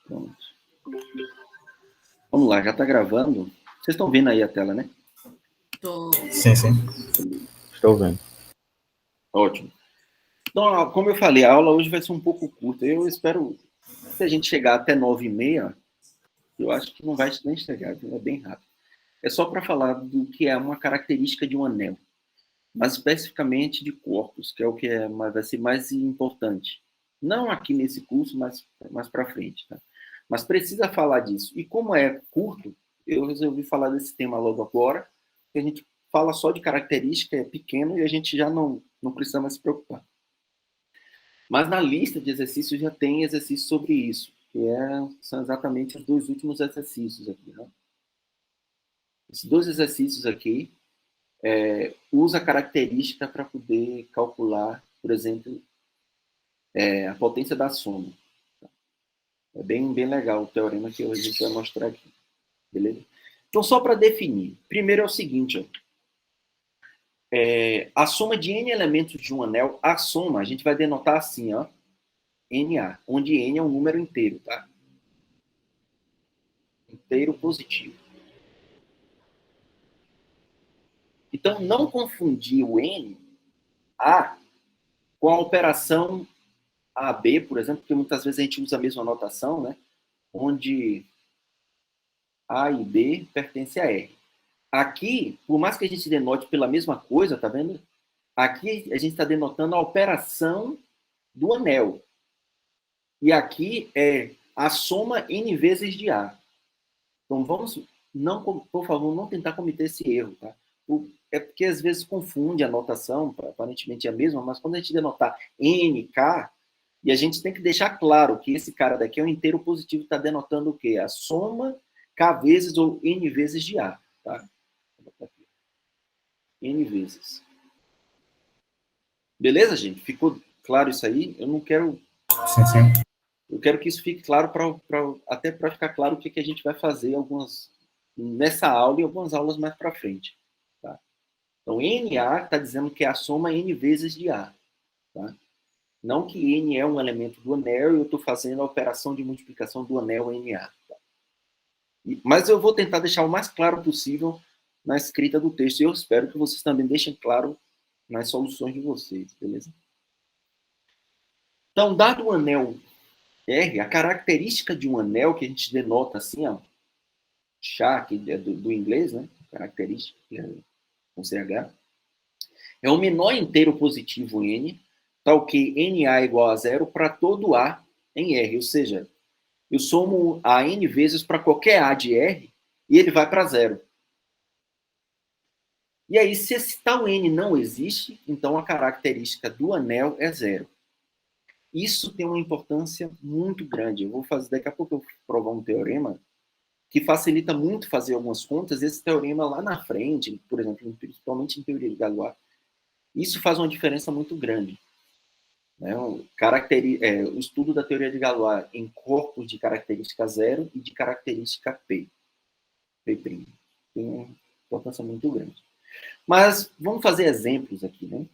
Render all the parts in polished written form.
Pronto. Vamos lá, já está gravando. Vocês estão vendo aí a tela, né? Tô. Sim. Estou vendo. Ótimo. Então, como eu falei, a aula hoje vai ser um pouco curta. Eu espero, se a gente chegar até 9h30, eu acho que não vai nem chegar, é bem rápido. É só para falar do que é uma característica de um anel, mas especificamente de corpos, que é o que vai ser mais importante. Não aqui nesse curso, mas mais para frente. Tá? Mas precisa falar disso. E como é curto, eu resolvi falar desse tema logo agora, que a gente fala só de característica, é pequeno, e a gente já não precisa mais se preocupar. Mas na lista de exercícios já tem exercício sobre isso, que são exatamente os 2 últimos exercícios aqui. Né? Esses 2 exercícios aqui usa a característica para poder calcular, por exemplo, a potência da soma. É bem legal o teorema que a gente vai mostrar aqui. Beleza? Então, só para definir. Primeiro é o seguinte, ó. A soma de n elementos de um anel, a soma, a gente vai denotar assim, ó, NA, onde n é um número inteiro, tá? Inteiro positivo. Então, não confundir o n, A, com a operação AB, por exemplo, porque muitas vezes a gente usa a mesma notação, né? Onde A e B pertencem a R. Aqui, por mais que a gente denote pela mesma coisa, tá vendo? Aqui a gente está denotando a operação do anel. E aqui é a soma n vezes de A. Então vamos, por favor, não tentar cometer esse erro, tá? É porque às vezes confunde a notação, aparentemente é a mesma, mas quando a gente denotar NK, e a gente tem que deixar claro que esse cara daqui é um inteiro positivo, está denotando o quê? A soma K vezes ou N vezes de A, tá? N vezes. Beleza, gente? Ficou claro isso aí? Eu não quero... Sim. Eu quero que isso fique claro, até para ficar claro o que a gente vai fazer nessa aula e algumas aulas mais para frente. Tá? Então, NA está dizendo que é a soma N vezes de A. Tá? Não que N é um elemento do anel e eu estou fazendo a operação de multiplicação do anel NA. Tá? Mas eu vou tentar deixar o mais claro possível na escrita do texto. E eu espero que vocês também deixem claro nas soluções de vocês, beleza? Então, dado o anel R, a característica de um anel, que a gente denota assim, ó, chá, que é do inglês, né? Característica, com CH, é o menor inteiro positivo N, tal que NA é igual a zero para todo A em R. Ou seja, eu somo a N vezes para qualquer A de R e ele vai para zero. E aí, se esse tal N não existe, então a característica do anel é zero. Isso tem uma importância muito grande. Eu vou fazer, daqui a pouco eu vou provar um teorema que facilita muito fazer algumas contas. Esse teorema lá na frente, por exemplo, principalmente em teoria de Galois, isso faz uma diferença muito grande. Né? O estudo da teoria de Galois em corpos de característica zero e de característica P. P'. Tem uma importância muito grande. Mas vamos fazer exemplos aqui, né?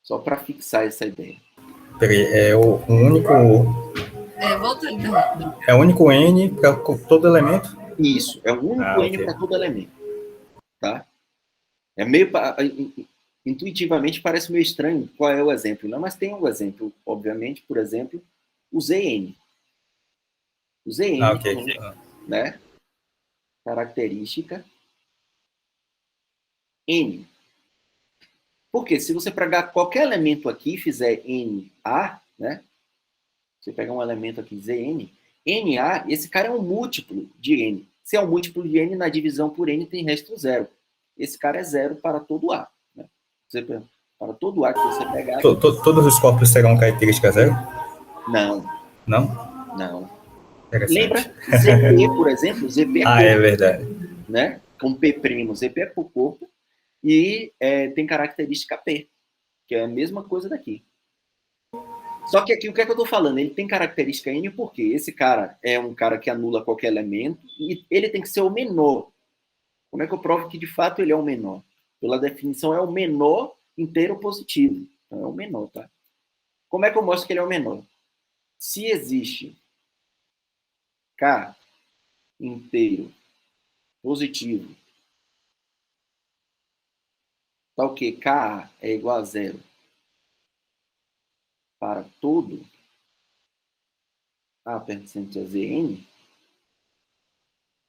Só para fixar essa ideia. Peraí, é o único... Voltando. É o único N para todo elemento? Isso, é o único N para todo elemento. Tá? É meio... Intuitivamente parece meio estranho qual é o exemplo, não? Mas tem um exemplo, obviamente, por exemplo, o Zn. O Zn, né? Característica N. Porque se você pegar qualquer elemento aqui e fizer Na, né? Você pega um elemento aqui, Zn, Na, esse cara é um múltiplo de N. Se é um múltiplo de N, na divisão por N tem resto zero. Esse cara é zero para todo A. Né? Para todo A que você pegar... Todos os corpos terão característica zero? Não. Não? Não. Lembra? Zp, por exemplo, Zp é corpo. É verdade. Né? Com P', Zp é por corpo. E tem característica P, que é a mesma coisa daqui. Só que aqui, o que é que eu estou falando? Ele tem característica N porque esse cara é um cara que anula qualquer elemento e ele tem que ser o menor. Como é que eu provo que, de fato, ele é o menor? Pela definição, é o menor inteiro positivo. Então, é o menor, tá? Como é que eu mostro que ele é o menor? Se existe K inteiro positivo, tá o quê? Ka é igual a zero para todo A pertencente a Zn,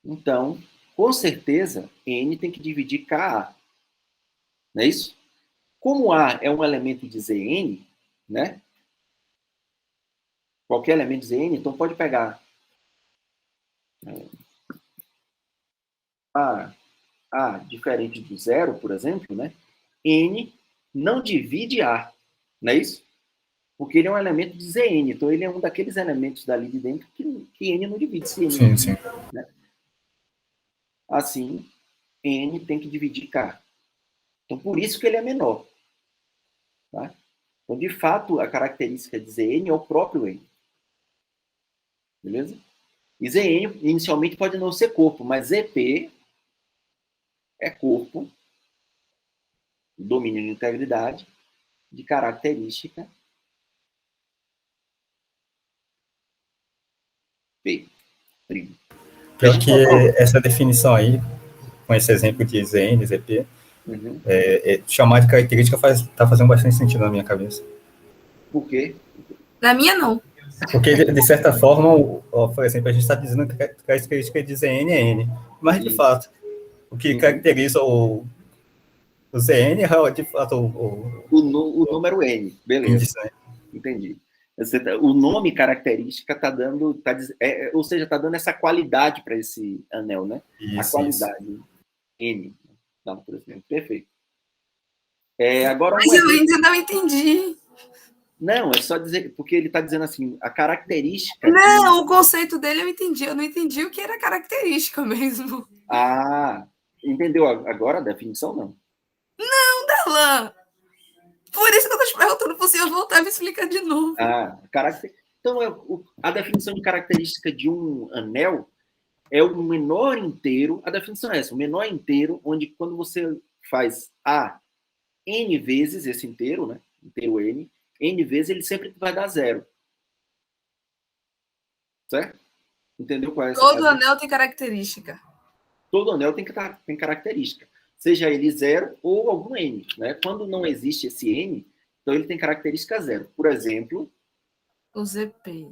então, com certeza, N tem que dividir Ka. Não é isso? Como A é um elemento de Zn, né? Qualquer elemento de Zn, então pode pegar A diferente do zero, por exemplo, né? N não divide A, não é isso? Porque ele é um elemento de Zn, então ele é um daqueles elementos dali de dentro que N não divide. Se N Sim, não sim. divide, né? Assim, N tem que dividir K. Então, por isso que ele é menor. Tá? Então, de fato, a característica de Zn é o próprio N. Beleza? E Zn, inicialmente, pode não ser corpo, mas Zp é corpo, domínio de integridade, de característica P'. Pior que essa definição aí, com esse exemplo de Zn, Zp, Uhum. chamar de característica está fazendo bastante sentido na minha cabeça. Por quê? Na minha, não. Porque, de certa forma, por exemplo, a gente está dizendo que a característica de Zn é N, mas, de fato, o que caracteriza o Zn é, de fato, o número N. Beleza. Índice, né? Entendi. O nome característica está dando, ou seja, está dando essa qualidade para esse anel, né? Isso, a qualidade. Isso. N. Tá, por exemplo. Perfeito. Agora Mas eu ainda não entendi. Não, é só dizer, porque ele está dizendo assim, a característica... Não, o conceito dele eu entendi. Eu não entendi o que era característica mesmo. Ah, entendeu agora a definição, não? Não, Darlan. Por isso que eu estou te perguntando para o senhor voltar e me explicar de novo. Então, a definição de característica de um anel é o menor inteiro, a definição é essa, o menor inteiro, onde quando você faz A N vezes esse inteiro, né? Inteiro N vezes, ele sempre vai dar zero. Certo? Entendeu qual é essa? Todo anel tem característica. Todo anel tem característica. Seja ele zero ou algum N. Né? Quando não existe esse N, então ele tem característica zero. Por exemplo... O ZP.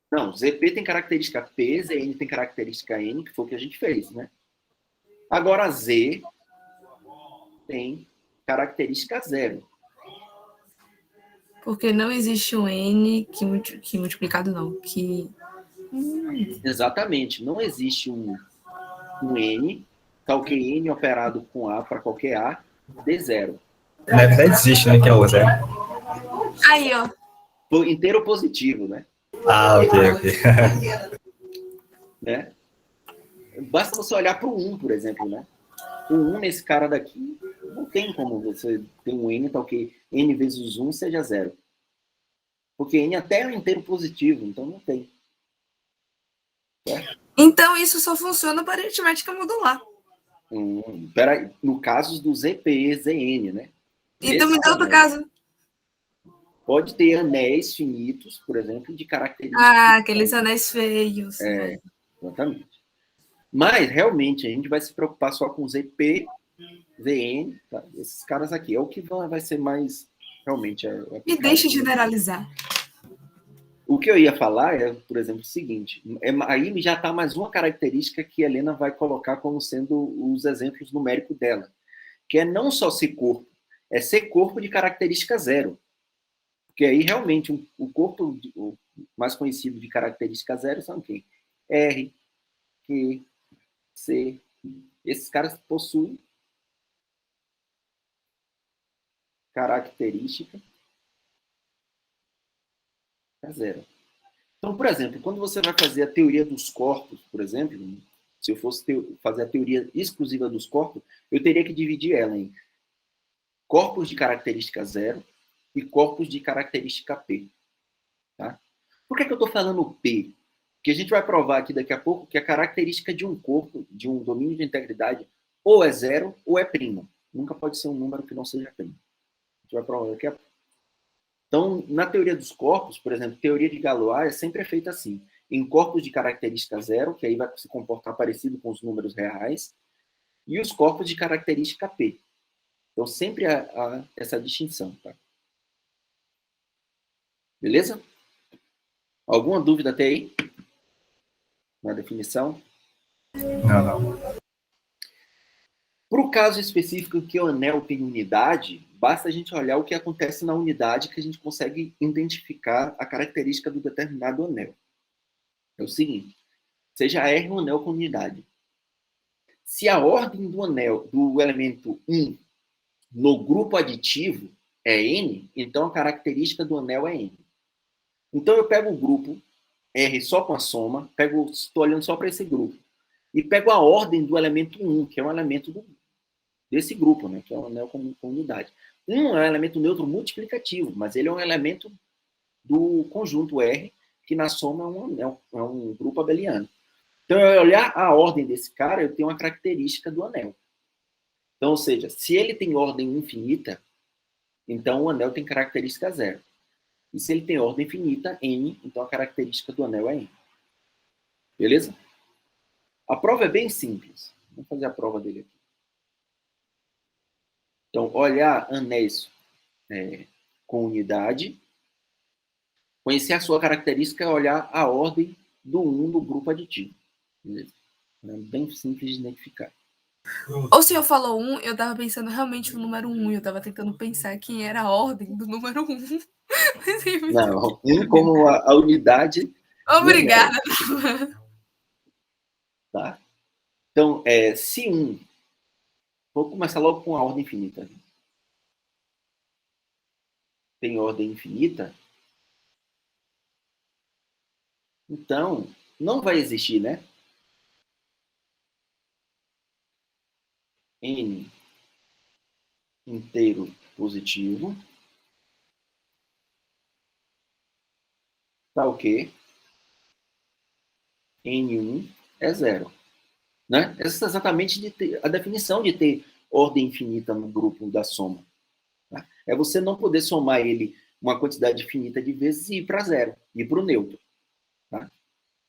Não, ZP tem característica P, Zn tem característica N, que foi o que a gente fez, né? Agora, Z tem característica zero. Porque não existe um N que multiplicado não. Exatamente. Não existe um N, tal que N operado com A para qualquer A, dê zero. Na verdade existe, né? Que é o zero. Aí, ó. Inteiro positivo, né? Ah, ok. Né? Basta você olhar para o 1, por exemplo, né? O 1 nesse cara daqui, não tem como você ter um N, tal que N vezes 1 seja zero. Porque N até é um inteiro positivo, então não tem. Certo? Então isso só funciona para aritmética modular. Peraí, no caso do ZP, ZN, né? Então me dá outro caso. Pode ter anéis finitos, por exemplo, de características. Aqueles anéis feios. Exatamente. Mas, realmente, a gente vai se preocupar só com ZP, ZN, tá? Esses caras aqui. É o que vai ser mais, realmente... Me deixe generalizar. O que eu ia falar é, por exemplo, o seguinte. Aí já está mais uma característica que a Helena vai colocar como sendo os exemplos numéricos dela. Que é não só ser corpo, é ser corpo de característica zero. Porque aí, realmente, o corpo o mais conhecido de característica zero são quem? R, Q, C. Esses caras possuem característica zero. Então, por exemplo, quando você vai fazer a teoria dos corpos, por exemplo, se eu fosse fazer a teoria exclusiva dos corpos, eu teria que dividir ela em corpos de característica zero e corpos de característica P. Tá? Por que eu estou falando P? Porque a gente vai provar aqui daqui a pouco que a característica de um corpo, de um domínio de integridade, ou é zero ou é primo. Nunca pode ser um número que não seja primo. A gente vai provar daqui a pouco. Então, na teoria dos corpos, por exemplo, teoria de Galois é sempre feita assim. em corpos de característica zero, que aí vai se comportar parecido com os números reais, e os corpos de característica P. Então, sempre há essa distinção. Tá? Beleza? Alguma dúvida até aí? Na definição? Não. Para o caso específico que o anel tem unidade, basta a gente olhar o que acontece na unidade que a gente consegue identificar a característica do determinado anel. É o seguinte, seja R um anel com unidade. Se a ordem do anel, do elemento 1 no grupo aditivo é N, então a característica do anel é N. Então eu pego o grupo R só com a soma, estou olhando só para esse grupo, e pego a ordem do elemento 1, que é um elemento desse grupo, né, que é um anel com unidade. 1 é um elemento neutro multiplicativo, mas ele é um elemento do conjunto R, que na soma é um grupo abeliano. Então, eu olhar a ordem desse cara, eu tenho uma característica do anel. Então, ou seja, se ele tem ordem infinita, então o anel tem característica zero. E se ele tem ordem finita, N, então a característica do anel é N. Beleza? A prova é bem simples. Vamos fazer a prova dele aqui. Então, olhar anéis com unidade. Conhecer a sua característica é olhar a ordem do 1 no grupo aditivo. Beleza? É bem simples de identificar. O senhor falou 1, eu estava pensando realmente no número 1. Eu estava tentando pensar quem era a ordem do número 1. Não, 1 como a unidade. Obrigada. Tá? Então, se 1... Vou começar logo com a ordem infinita. Tem ordem infinita. Então, não vai existir, né? N inteiro positivo. Tá ok? N1 é zero. Né? Essa é exatamente a definição de ter ordem infinita no grupo da soma. Tá? É você não poder somar ele uma quantidade finita de vezes e ir para zero, ir para o neutro. Tá?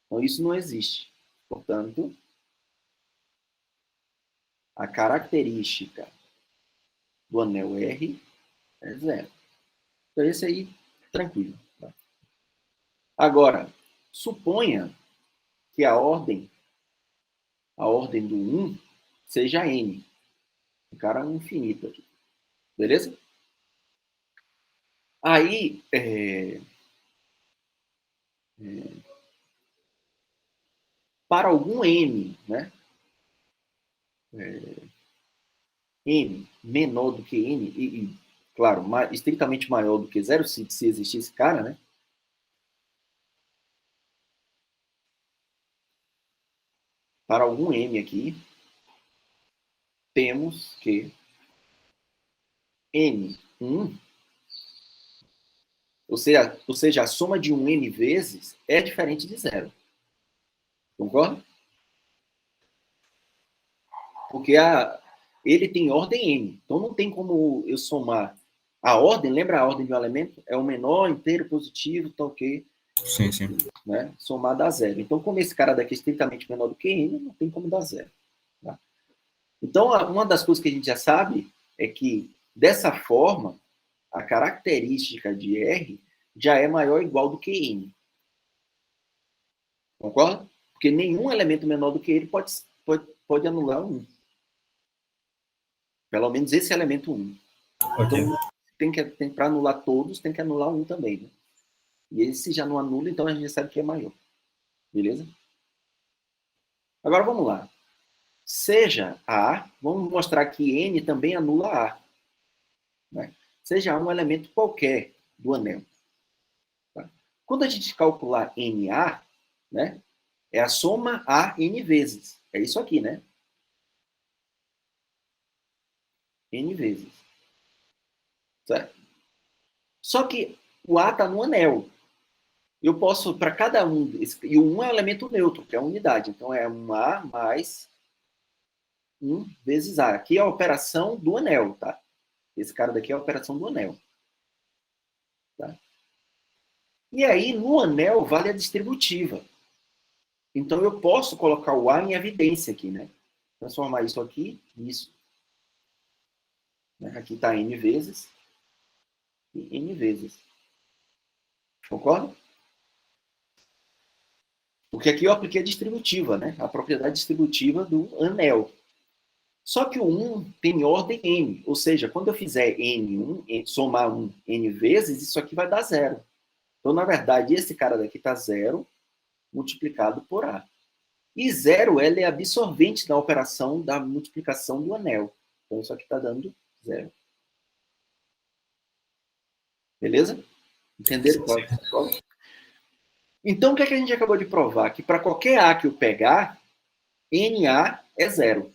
Então, isso não existe. Portanto, a característica do anel R é zero. Então, esse aí, tranquilo. Tá? Agora, suponha que a ordem do 1 seja N. Um cara infinito aqui. Beleza? Aí, para algum N, né? N menor do que N, e claro, estritamente maior do que zero, se existir esse cara, né? Para algum M aqui, temos que N1, ou seja, a soma de um N vezes é diferente de zero. Concorda? Porque ele tem ordem N. Então, não tem como eu somar a ordem. Lembra a ordem de um elemento? É o menor inteiro positivo, tá ok? Sim. Né? Somado a zero. Então, como esse cara daqui é estritamente menor do que N, não tem como dar zero. Tá? Então, uma das coisas que a gente já sabe é que, dessa forma, a característica de R já é maior ou igual do que N. Concorda? Porque nenhum elemento menor do que ele pode anular um. Pelo menos esse elemento 1. Okay. Então, para anular todos, tem que anular um também. Né? E esse já não anula, então a gente já sabe que é maior. Beleza? Agora vamos lá. Seja A, vamos mostrar que N também anula A. Né? Seja A um elemento qualquer do anel. Tá? Quando a gente calcular NA, né, é a soma A N vezes. É isso aqui, né? N vezes. Certo? Só que o A está no anel. Eu posso, para cada um, e o 1 é um elemento neutro, que é a unidade. Então, é um A mais 1 vezes A. Aqui é a operação do anel, tá? Esse cara daqui é a operação do anel. Tá? E aí, no anel, vale a distributiva. Então, eu posso colocar o A em evidência aqui, né? Transformar isso aqui nisso. Aqui está N vezes e N vezes. Concorda? Porque aqui eu apliquei a distributiva, né? A propriedade distributiva do anel. Só que o 1 tem ordem N. Ou seja, quando eu fizer N1, somar 1 N vezes, isso aqui vai dar 0. Então, na verdade, esse cara daqui está 0 multiplicado por A. E 0, ela é absorvente da operação da multiplicação do anel. Então, isso aqui está dando 0. Beleza? Entenderam? Então, o que é que a gente acabou de provar? Que para qualquer A que eu pegar, NA é 0.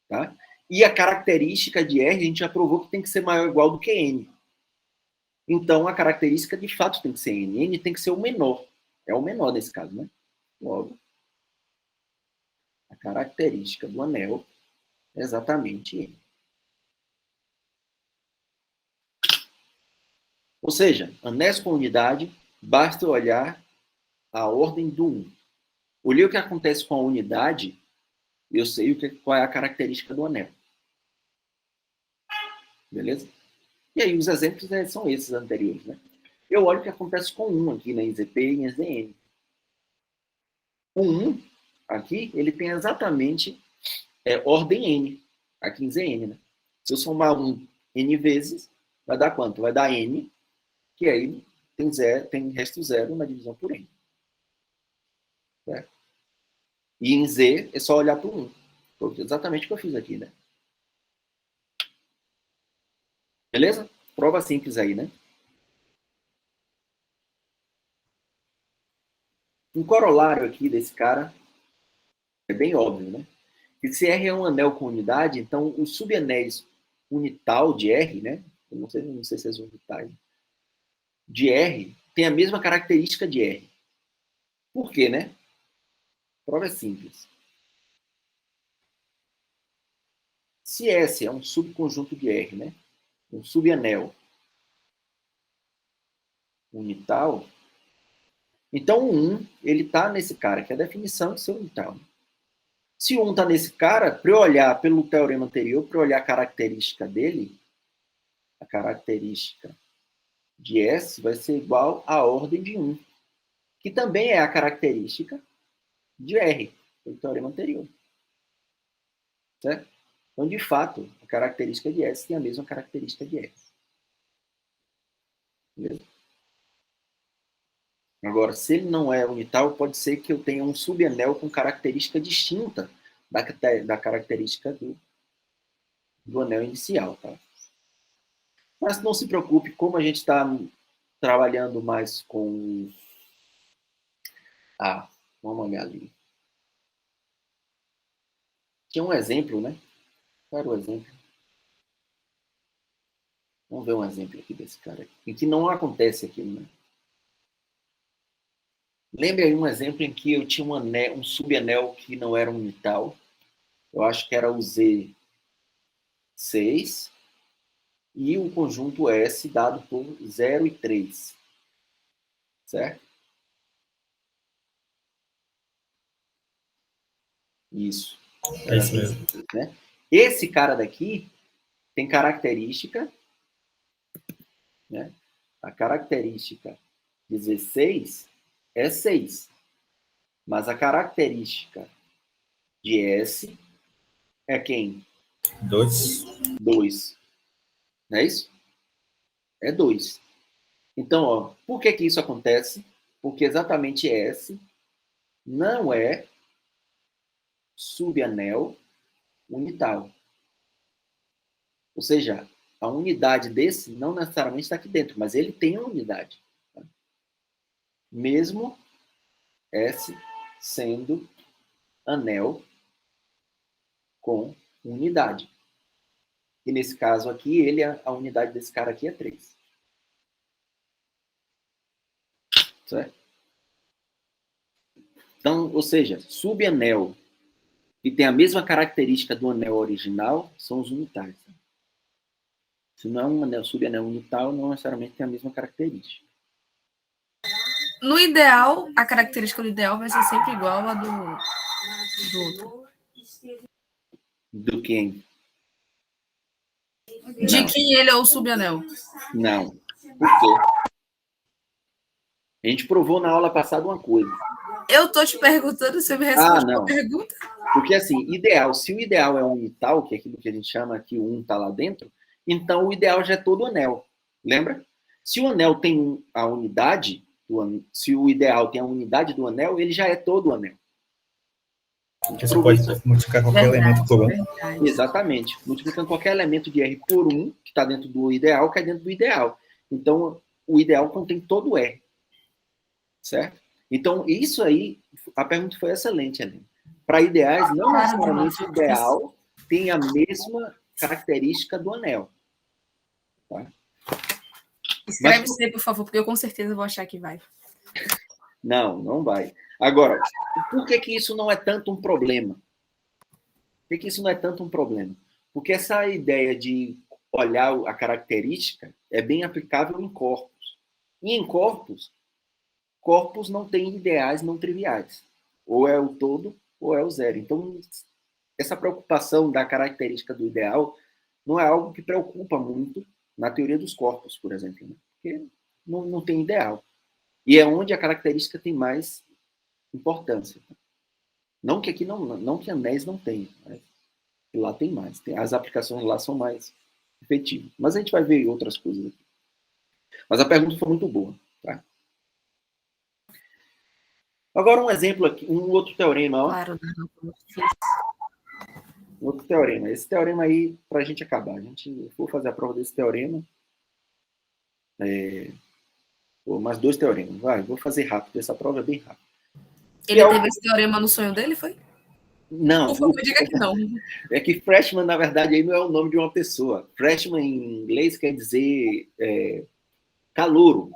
Tá? E a característica de R, a gente já provou que tem que ser maior ou igual do que N. Então, a característica, de fato, tem que ser N. N tem que ser o menor. É o menor nesse caso, né? Logo, a característica do anel é exatamente N. Ou seja, anéis com unidade, basta olhar a ordem do 1. Olhei o que acontece com a unidade, eu sei qual é a característica do anel. Beleza? E aí os exemplos são esses anteriores, né? Eu olho o que acontece com 1 aqui, né, em ZP e em ZN. O 1, aqui, ele tem exatamente ordem N, aqui em ZN, né? Se eu somar 1 N vezes, vai dar quanto? Vai dar N, que aí tem resto 0 na divisão por N. Certo? E em Z, é só olhar para o 1. Foi exatamente o que eu fiz aqui, né? Beleza? Prova simples aí, né? Um corolário aqui desse cara é bem óbvio, né? Que se R é um anel com unidade, então os subanéis unital de R, né? Eu não sei se é unitais, de R tem a mesma característica de R. Por quê, né? A prova é simples. Se S é um subconjunto de R, né? Um subanel unital, então o 1, ele está nesse cara, que é a definição de ser unital. Se o 1 está nesse cara, para eu olhar pelo teorema anterior, para eu olhar a característica dele, a característica de S vai ser igual à ordem de 1, que também é a característica de R, pelo teorema anterior. Certo? Então, de fato, a característica de S tem a mesma característica de R. Beleza? Agora, se ele não é unital, pode ser que eu tenha um subanel com característica distinta da característica do anel inicial. Tá? Mas não se preocupe, como a gente está trabalhando mais com... vamos olhar ali. Tinha um exemplo, né? Qual era o exemplo? Vamos ver um exemplo aqui desse cara aqui, em que não acontece aquilo, né? Lembra aí um exemplo em que eu tinha um subanel que não era unital. Eu acho que era o Z6 e o conjunto S dado por 0 e 3. Certo? Isso. É isso mesmo. Né? Esse cara daqui tem característica, né? A característica de 16 é 6. Mas a característica de S é quem? 2. 2. Não é isso? É 2. Então, ó, por que isso acontece? Porque exatamente S não é subanel unital. Ou seja, a unidade desse não necessariamente está aqui dentro, mas ele tem uma unidade. Tá? Mesmo S sendo anel com unidade. E nesse caso aqui, a unidade desse cara aqui é 3. Certo? Então, ou seja, subanel que tem a mesma característica do anel original são os unitais. Se não é um subanel unital, não necessariamente tem a mesma característica. No ideal, a característica do ideal vai ser sempre igual à do outro. Do quem? De Não. que ele é o subanel. Não. Por quê? A gente provou na aula passada uma coisa. Eu tô te perguntando, você me responde não. a pergunta? Porque, assim, ideal, se o ideal é unital, que é aquilo que a gente chama que o 1 está lá dentro, então o ideal já é todo o anel. Lembra? Se o anel tem a unidade, se o ideal tem a unidade do anel, ele já é todo o anel. Você pode multiplicar qualquer elemento por 1. Exatamente. Multiplicando qualquer elemento de R por 1, que está dentro do ideal, cai dentro do ideal. Então, o ideal contém todo o R. Certo? Então, isso aí, a pergunta foi excelente, Helena. Para ideais, não necessariamente o ideal tem a mesma característica do anel. Tá? Escreve isso aí, por favor, porque eu com certeza vou achar que vai. Não vai. Agora, por que isso não é tanto um problema? Por que isso não é tanto um problema? Porque essa ideia de olhar a característica é bem aplicável em corpos. E em corpos não tem ideais não triviais. Ou é o todo, ou é o zero. Então, essa preocupação da característica do ideal não é algo que preocupa muito na teoria dos corpos, por exemplo. Né? Porque não tem ideal. E é onde a característica tem mais importância. Não que aqui não que anéis não tenha, mas lá tem mais. As aplicações lá são mais efetivas. Mas a gente vai ver outras coisas aqui. Mas a pergunta foi muito boa. Tá? Agora um exemplo aqui, um outro teorema. Ó. Claro, não. Outro teorema. Esse teorema aí, para a gente acabar. Vou fazer a prova desse teorema. Mais 2 teoremas. Vou fazer rápido. Essa prova é bem rápida. Ele teve esse teorema no sonho dele, foi? Não. Por favor, diga que não. É que freshman, na verdade, aí não é o nome de uma pessoa. Freshman, em inglês, quer dizer calouro.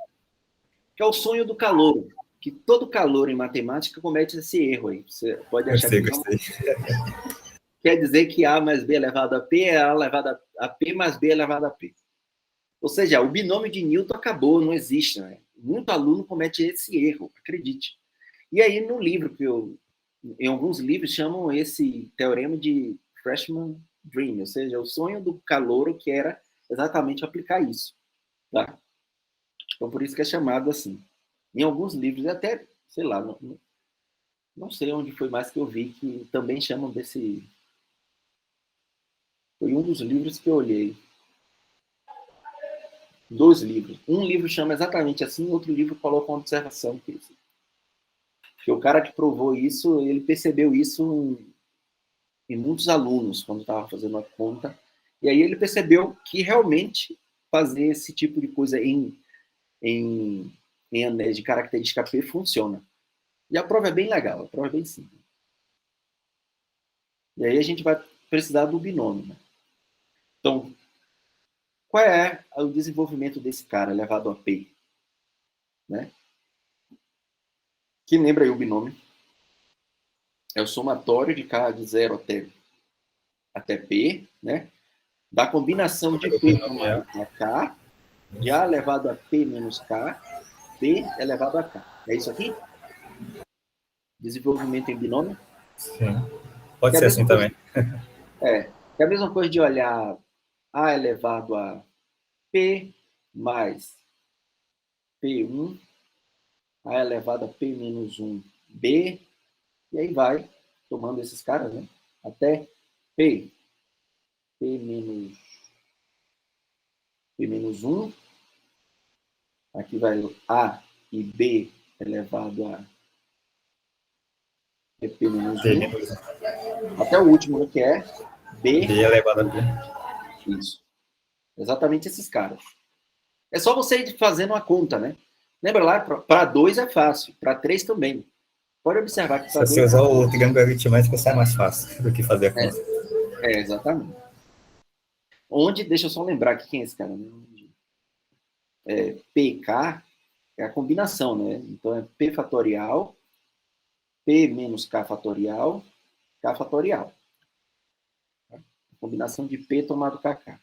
Que é o sonho do calouro. Que todo calouro em matemática comete esse erro aí. Você pode achar que não. Quer dizer que A mais B elevado a P é A elevado a P mais B elevado a P. Ou seja, o binômio de Newton acabou, não existe. Né? Muito aluno comete esse erro, acredite. E aí, no livro, em alguns livros chamam esse teorema de freshman dream, ou seja, o sonho do calouro, que era exatamente aplicar isso. Tá? Então, por isso que é chamado assim. Em alguns livros, até, sei lá, não sei onde foi mais que eu vi, que também chamam desse... Foi um dos livros que eu olhei. 2 livros. Um livro chama exatamente assim, outro livro coloca uma observação que o cara que provou isso, ele percebeu isso em muitos alunos, quando estava fazendo a conta, e aí ele percebeu que realmente fazer esse tipo de coisa em anéis de característica P funciona. E a prova é bem legal, a prova é bem simples. E aí a gente vai precisar do binômio. Né? Então, qual é o desenvolvimento desse cara elevado a P? Né? Quem lembra aí o binômio? É o somatório de K de 0 até P, né? Da combinação de P tomado a K, de A elevado a P menos K, P elevado a K. É isso aqui? Desenvolvimento em binômio? Sim. Pode ser assim também. É a mesma coisa de olhar A elevado a P mais P1, A elevado a P menos 1, B, e aí vai tomando esses caras, né? Até P menos 1, aqui vai A e B elevado a P menos 1, até o último, que é B elevado a B. Isso. Exatamente esses caras. É só você ir fazendo uma conta, né? Lembra lá, para 2 é fácil, para 3 também. Pode observar que se você usar o triângulo aritmético, sai mais fácil do que fazer a conta. Exatamente. Deixa eu só lembrar aqui quem é esse cara, né? PK é a combinação, né? Então é P fatorial, P menos K fatorial, K fatorial. A combinação de P tomado KK.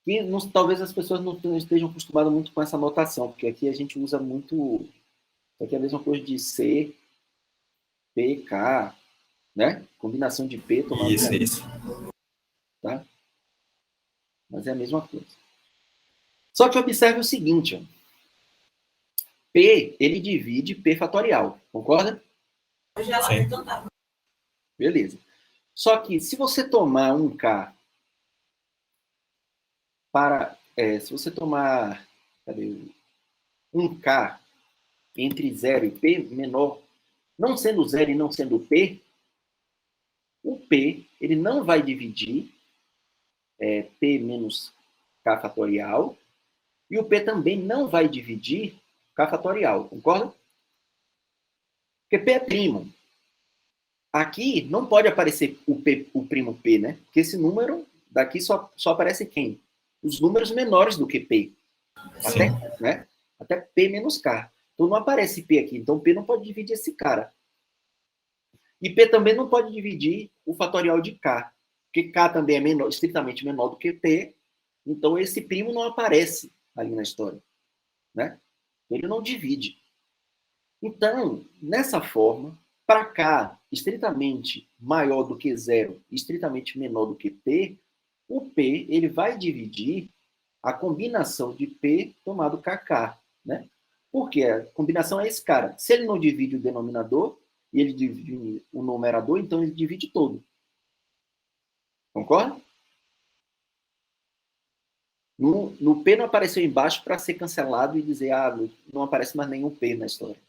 que talvez as pessoas não estejam acostumadas muito com essa notação, porque aqui a gente usa muito... Isso aqui é a mesma coisa de C, P, K, né? Combinação de P tomado Isso. Tá? Mas é a mesma coisa. Só que observe o seguinte, ó. P, ele divide P fatorial, concorda? Sim. Beleza. Só que se você tomar um K se você tomar um K entre 0 e P menor, não sendo 0 e não sendo P, o P ele não vai dividir P menos K fatorial, e o P também não vai dividir K fatorial, concorda? Porque P é primo. Aqui não pode aparecer o primo P, né? Porque esse número daqui só aparece quem? Os números menores do que P. Até P menos K. Então não aparece P aqui. Então P não pode dividir esse cara. E P também não pode dividir o fatorial de K. Porque K também é estritamente menor do que P. Então esse primo não aparece ali na história. Né? Ele não divide. Então, nessa forma, para K estritamente maior do que 0 e estritamente menor do que P, o P ele vai dividir a combinação de P tomado KK. Né? Porque a combinação é esse cara. Se ele não divide o denominador e ele divide o numerador, então ele divide todo. Concorda? No P não apareceu embaixo para ser cancelado e dizer, não aparece mais nenhum P na história.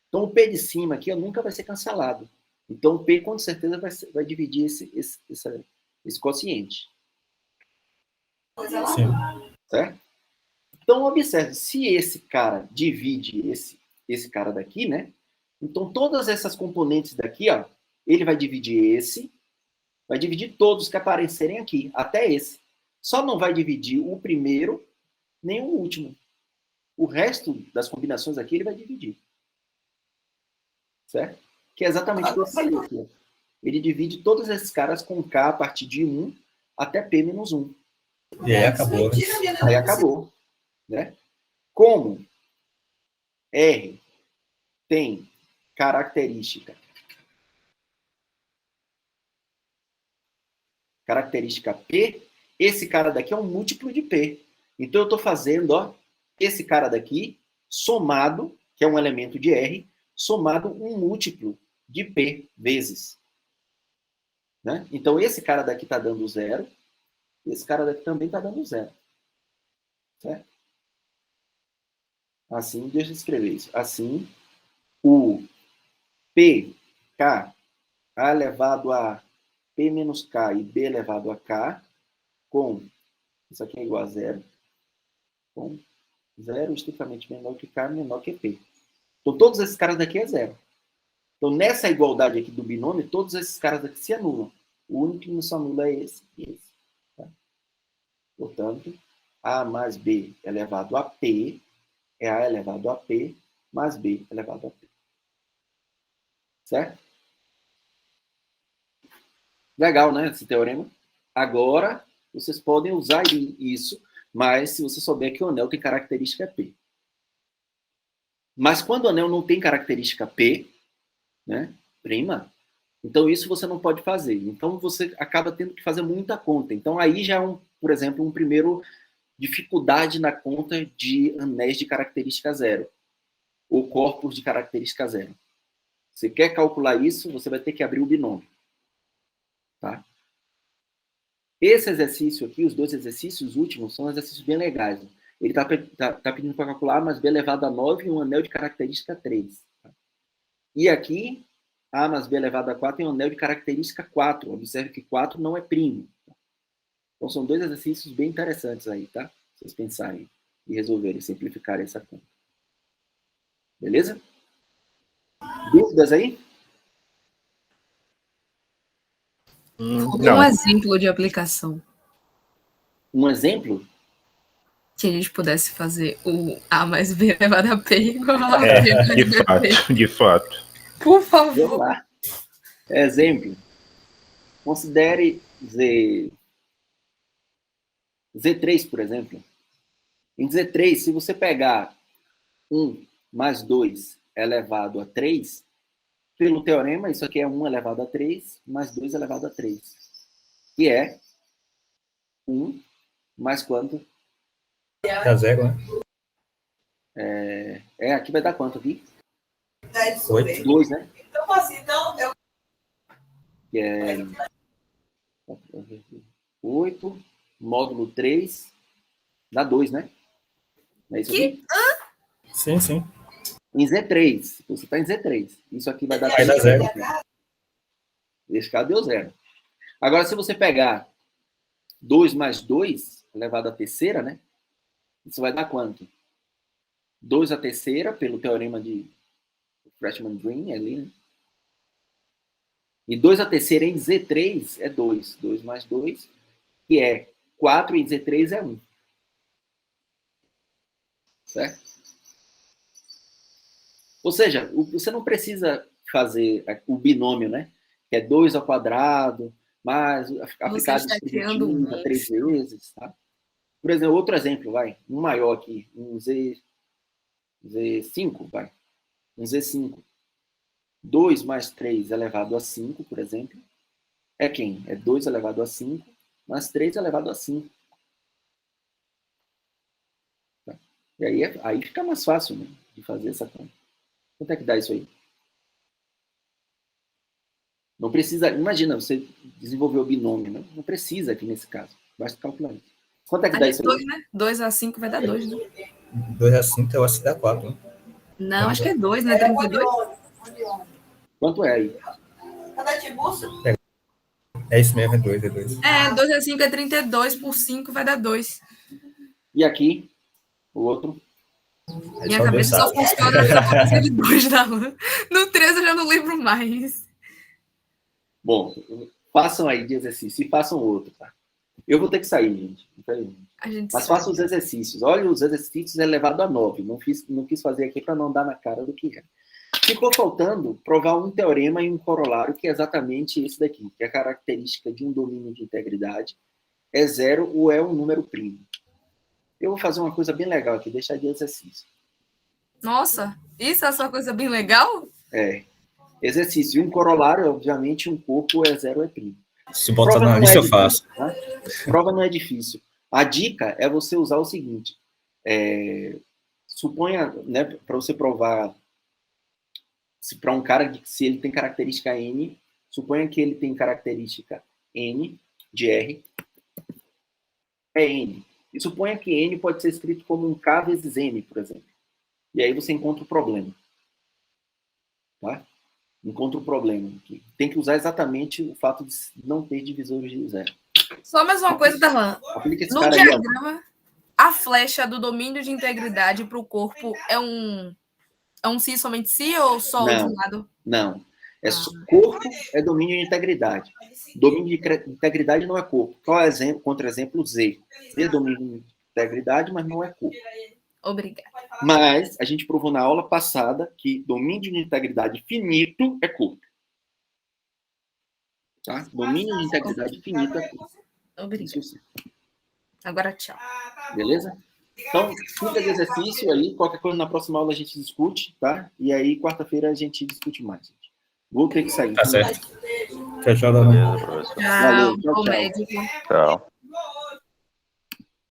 Então, o P de cima aqui nunca vai ser cancelado. Então, o P, com certeza, vai dividir esse quociente. Sim. Certo? Então, observe, se esse cara divide esse cara daqui, né? Então, todas essas componentes daqui, ó, ele vai dividir esse, vai dividir todos que aparecerem aqui, até esse. Só não vai dividir o primeiro, nem o último. O resto das combinações aqui, ele vai dividir. Certo? Que é exatamente o que eu falei aqui. Ele divide todos esses caras com K a partir de 1 até P menos 1. E aí acabou. Né? Aí acabou. Né? Como R tem característica P, esse cara daqui é um múltiplo de P. Então eu estou fazendo esse cara daqui somado, que é um elemento de R, somado um múltiplo de P vezes. Né? Então, esse cara daqui está dando 0, e esse cara daqui também está dando 0. Certo? Assim, deixa eu escrever isso. Assim, o P, K, A elevado a P menos K e B elevado a K, com, isso aqui é igual a 0, com 0 estritamente menor que K, menor que P. Então, todos esses caras daqui é 0. Então, nessa igualdade aqui do binômio, todos esses caras aqui se anulam. O único que não se anula é esse e esse. Tá? Portanto, A mais B elevado a P é A elevado a P mais B elevado a P. Certo? Legal, né, esse teorema? Agora, vocês podem usar isso, mas se você souber que o anel tem característica P. Mas quando o anel não tem característica P, né, prima, então isso você não pode fazer. Então você acaba tendo que fazer muita conta. Então aí já é, por exemplo, um primeiro dificuldade na conta de anéis de característica 0, ou corpos de característica 0. Você quer calcular isso, você vai ter que abrir o binômio. Tá? Esse exercício aqui, os dois exercícios últimos, são exercícios bem legais. Ele está pedindo para calcular A mais B elevado a 9 e um anel de característica 3. Tá? E aqui, A mais B elevado a 4 e um anel de característica 4. Observe que 4 não é primo. Então, são dois exercícios bem interessantes aí, tá? Vocês pensarem e resolverem, simplificarem essa conta. Beleza? Dúvidas aí? Um exemplo de aplicação. Um exemplo? Que a gente pudesse fazer o A mais B elevado a P igual a B de fato, de fato. Por favor. Vamos lá. Exemplo. Considere Z. Z3, por exemplo. Em Z3, se você pegar 1 mais 2 elevado a 3, pelo teorema, isso aqui é 1 elevado a 3 mais 2 elevado a 3. Que é 1 mais quanto? Dá 0, né? Aqui vai dar quanto aqui? 8. 2, né? Então, assim, eu... Que é 8, módulo 3, dá 2, né? Não é isso aqui? Sim, sim. Em Z3. Você está em Z3. Isso aqui vai dar Vai dar 0. Esse cara deu 0. Agora, se você pegar 2 mais 2, elevado à terceira, né? Isso vai dar quanto? 2 à terceira, pelo teorema de Freshman Green, ali, né? E 2 à terceira em Z3 é 2. 2 mais 2, que é 4, e Z3 é 1. Certo? Ou seja, você não precisa fazer o binômio, né? Que é 2 ao quadrado, mais aplicar a distributiva 3 vezes, tá? Por exemplo, outro exemplo, vai. Um maior aqui, um Z5, vai. Um Z5. 2 mais 3 elevado a 5, por exemplo, é quem? É 2 elevado a 5, mais 3 elevado a 5. Tá? E aí fica mais fácil, né, de fazer essa conta. Quanto é que dá isso aí? Não precisa, imagina, você desenvolveu o binômio, né? Não precisa aqui nesse caso. Basta calcular isso. Quanto é que dá isso aí? 2, né? 2 a 5 vai dar 2, né? 2 a 5, eu acho que dá 4, né? Não, acho que é 2, né? 32. Quanto é aí? Cadê Tiburcio? É isso mesmo, é 2, é 2. 2 a 5 é 32, por 5 vai dar 2. E aqui, o outro? Minha cabeça só funciona na de 2 da lua. No 3 eu já não lembro mais. Bom, façam aí de exercício e façam outro, tá? Eu vou ter que sair, gente. Mas façam os exercícios. Olha, os exercícios elevado a 9. Não quis fazer aqui para não dar na cara do que é. Ficou faltando provar um teorema e um corolário, que é exatamente esse daqui, que é a característica de um domínio de integridade é 0 ou é um número primo. Eu vou fazer uma coisa bem legal aqui, deixar de exercício. Nossa, isso é só coisa bem legal? Exercício. E um corolário, obviamente, um corpo é 0 ou é primo. Se botar na lista, eu faço. Tá? Prova não é difícil. A dica é você usar o seguinte. Suponha, né, para você provar para um cara, se ele tem característica N, suponha que ele tem característica N de R, é N. E suponha que N pode ser escrito como um K vezes N, por exemplo. E aí você encontra o problema. Tá? Encontra o problema. Tem que usar exatamente o fato de não ter divisores de 0. Só mais uma coisa, Darlan. No diagrama, aí, a flecha do domínio de integridade para o corpo é um si somente si ou só de um lado? Não. Corpo é domínio de integridade. Domínio de integridade não é corpo. Qual é o contra-exemplo? Z. Z é domínio de integridade, mas não é corpo. Obrigada. Mas a gente provou na aula passada que domínio de integridade finito é corpo. Tá? Domínio de integridade finito é corpo. Obrigada. Agora, tchau. Beleza? Então, fica de exercício aí. Qualquer coisa na próxima aula a gente discute, tá? E aí, quarta-feira, a gente discute mais. Gente. Vou ter que sair. Tá certo. Tchau, Darlan. Beleza, professor. Valeu, tchau, Tchau, tchau. médico. Tchau.